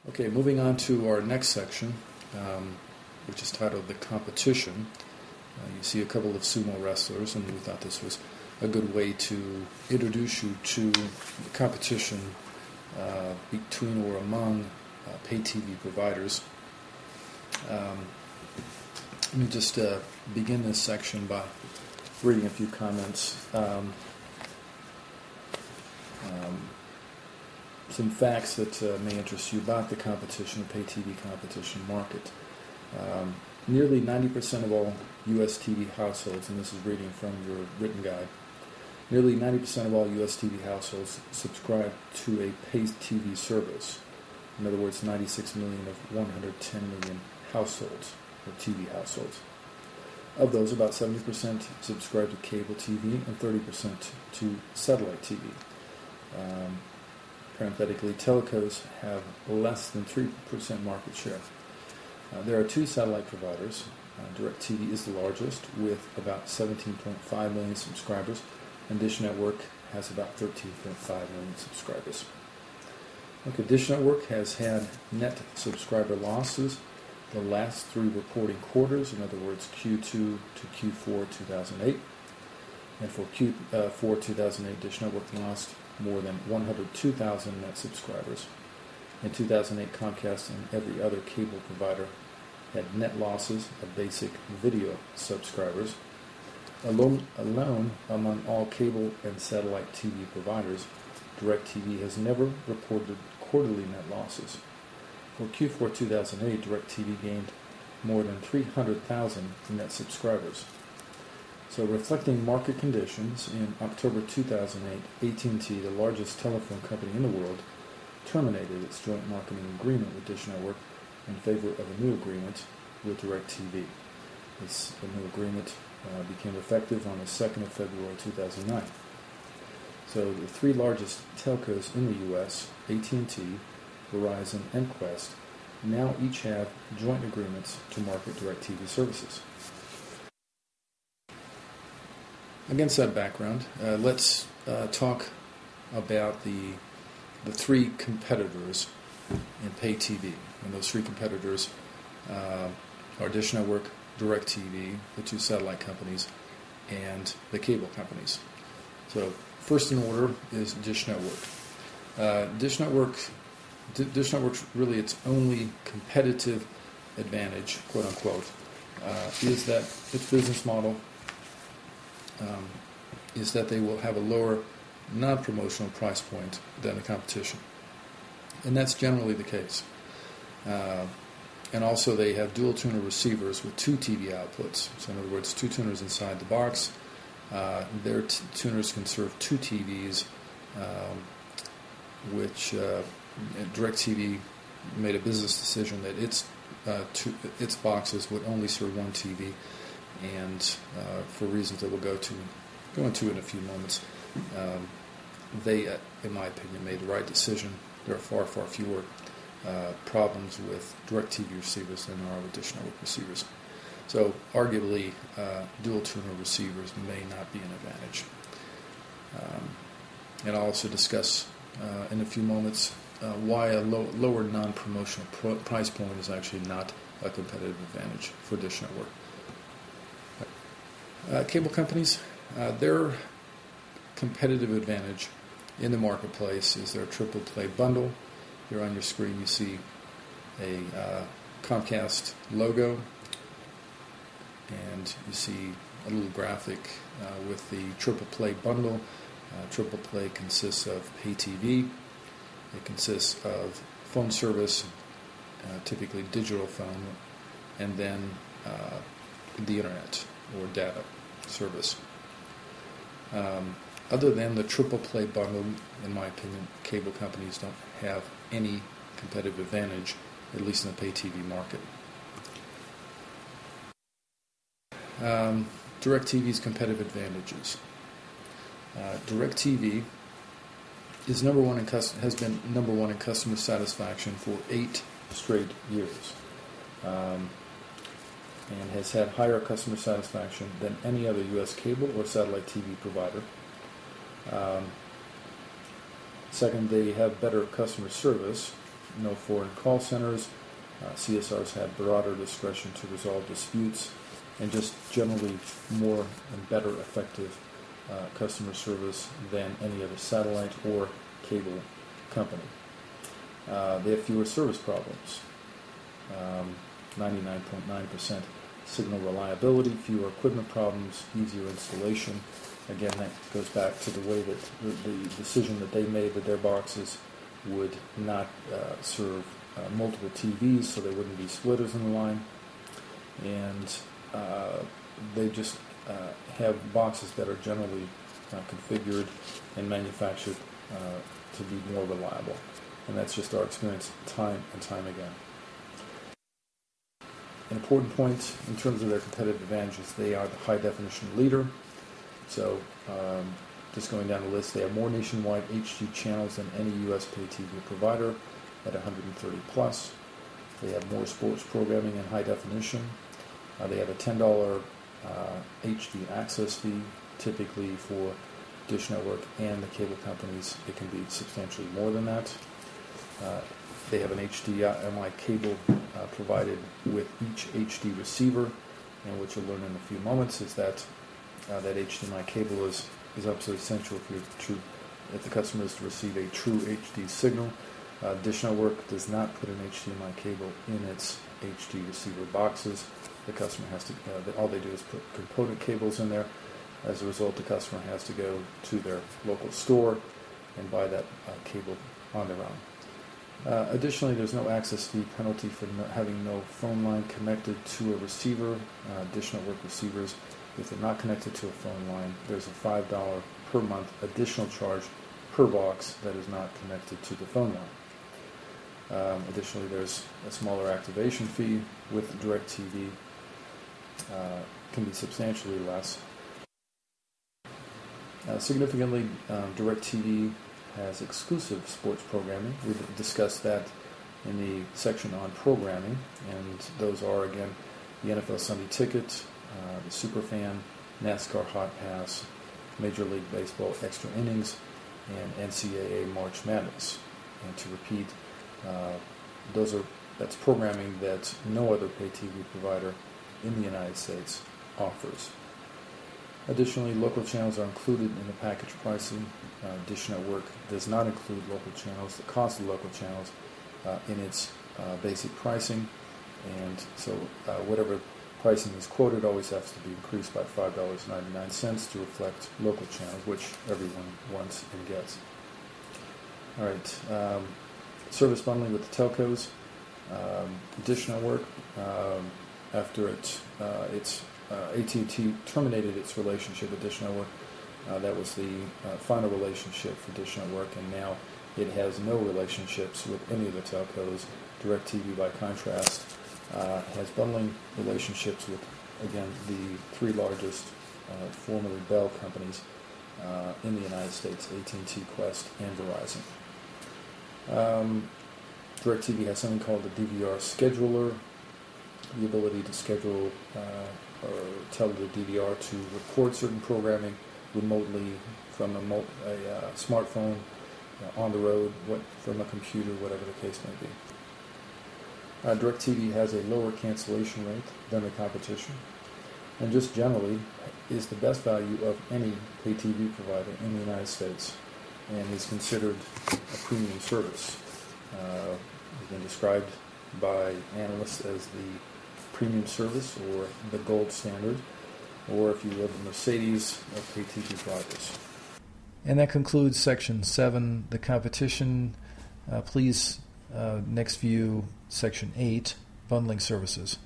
Okay, moving on to our next section, which is titled The Competition. You see a couple of sumo wrestlers, and we thought this was a good way to introduce you to the competition between or among pay TV providers. Let me just begin this section by reading a few comments. Some facts that may interest you about the competition, the pay TV competition market. Nearly 90% of all U.S. TV households, and this is reading from your written guide, nearly 90% of all U.S. TV households subscribe to a pay TV service. In other words, 96 million of 110 million households, or TV households. Of those, about 70% subscribe to cable TV and 30% to satellite TV. Parenthetically, telcos have less than 3% market share. There are two satellite providers. DirecTV is the largest, with about 17.5 million subscribers, and Dish Network has about 13.5 million subscribers. Okay, Dish Network has had net subscriber losses the last three reporting quarters, in other words, Q2 to Q4 2008. And for Q4 2008, Dish Network lost more than 102,000 net subscribers. In 2008, Comcast and every other cable provider had net losses of basic video subscribers. Alone among all cable and satellite TV providers, DirecTV has never reported quarterly net losses. For Q4 2008, DirecTV gained more than 300,000 net subscribers. So reflecting market conditions, in October 2008, AT&T, the largest telephone company in the world, terminated its joint marketing agreement with Dish Network in favor of a new agreement with DirecTV. This new agreement became effective on the 2nd of February 2009. So the three largest telcos in the U.S., AT&T, Verizon, and Qwest, now each have joint agreements to market DirecTV services. Against that background, let's talk about the three competitors in pay TV. And those three competitors are Dish Network, DirecTV, the two satellite companies, and the cable companies. So first in order is Dish Network. Dish Network's really its only competitive advantage, quote unquote, is that its business model is that they will have a lower non-promotional price point than the competition. And that's generally the case. And also they have dual tuner receivers with two TV outputs. So in other words, two tuners inside the box. Their tuners can serve two TVs, which DirecTV made a business decision that its boxes would only serve one TV, and for reasons that we'll go into in a few moments, they, in my opinion, made the right decision. There are far, far fewer problems with DirecTV receivers than there are with Dish Network receivers. So, arguably, dual tuner receivers may not be an advantage. And I'll also discuss in a few moments why a lower non-promotional price point is actually not a competitive advantage for Dish Network. Cable companies, their competitive advantage in the marketplace is their triple play bundle. Here on your screen you see a Comcast logo, and you see a little graphic with the triple play bundle. Triple play consists of pay TV, it consists of phone service, typically digital phone, and then the internet or data service. Other than the triple play bundle, in my opinion, cable companies don't have any competitive advantage, at least in the pay TV market. DirecTV's competitive advantages. DirecTV is has been number one in customer satisfaction for 8 straight years, and has had higher customer satisfaction than any other U.S. cable or satellite TV provider. Second, they have better customer service no foreign call centers. CSRs have broader discretion to resolve disputes, and just generally more and better effective customer service than any other satellite or cable company. They have fewer service problems, 99.9% signal reliability, fewer equipment problems, easier installation. Again, that goes back to the way that the decision that they made that their boxes would not serve multiple TVs, so there wouldn't be splitters in the line. And they just have boxes that are generally configured and manufactured to be more reliable. And that's just our experience time and time again. An important point in terms of their competitive advantages, they are the high-definition leader. So, just going down the list, they have more nationwide HD channels than any U.S. pay TV provider at 130 plus. They have more sports programming in high definition. They have a $10 HD access fee, typically for Dish Network and the cable companies. It can be substantially more than that. They have an HDMI cable provided with each HD receiver, and what you'll learn in a few moments is that that HDMI cable is absolutely essential if the customer is to receive a true HD signal. Dish Network does not put an HDMI cable in its HD receiver boxes. The customer has to, all they do is put component cables in there. As a result, the customer has to go to their local store and buy that cable on their own. Additionally, there's no access fee penalty for having no phone line connected to a receiver. Dish Network receivers, if they're not connected to a phone line, there's a $5 per month additional charge per box that is not connected to the phone line. Additionally, there's a smaller activation fee with DirecTV. Can be substantially less. Significantly, DirecTV has exclusive sports programming. We've discussed that in the section on programming, and those are, again, the NFL Sunday Ticket, the Superfan, NASCAR Hot Pass, Major League Baseball Extra Innings, and NCAA March Madness. And to repeat, that's programming that no other pay TV provider in the United States offers. Additionally, local channels are included in the package pricing. Dish Network does not include local channels, the cost of local channels, in its basic pricing, and so whatever pricing is quoted always has to be increased by $5.99 to reflect local channels, which everyone wants and gets. All right, service bundling with the telcos. Dish Network, after AT&T terminated its relationship with Dish Network, that was the final relationship for Dish Network, and now it has no relationships with any of the telcos. DirecTV, by contrast, has bundling relationships with, again, the three largest, formerly Bell companies in the United States, AT&T, Qwest, and Verizon. DirecTV has something called the DVR scheduler, the ability to schedule or tell the DVR to record certain programming remotely from a smartphone, on the road, from a computer, whatever the case may be. DirecTV has a lower cancellation rate than the competition, and just generally is the best value of any pay TV provider in the United States, and is considered a premium service. It's been described by analysts as the premium service or the gold standard, or if you will, the Mercedes of pay TV providers. And that concludes Section 7, the competition. Please next view Section 8, bundling services.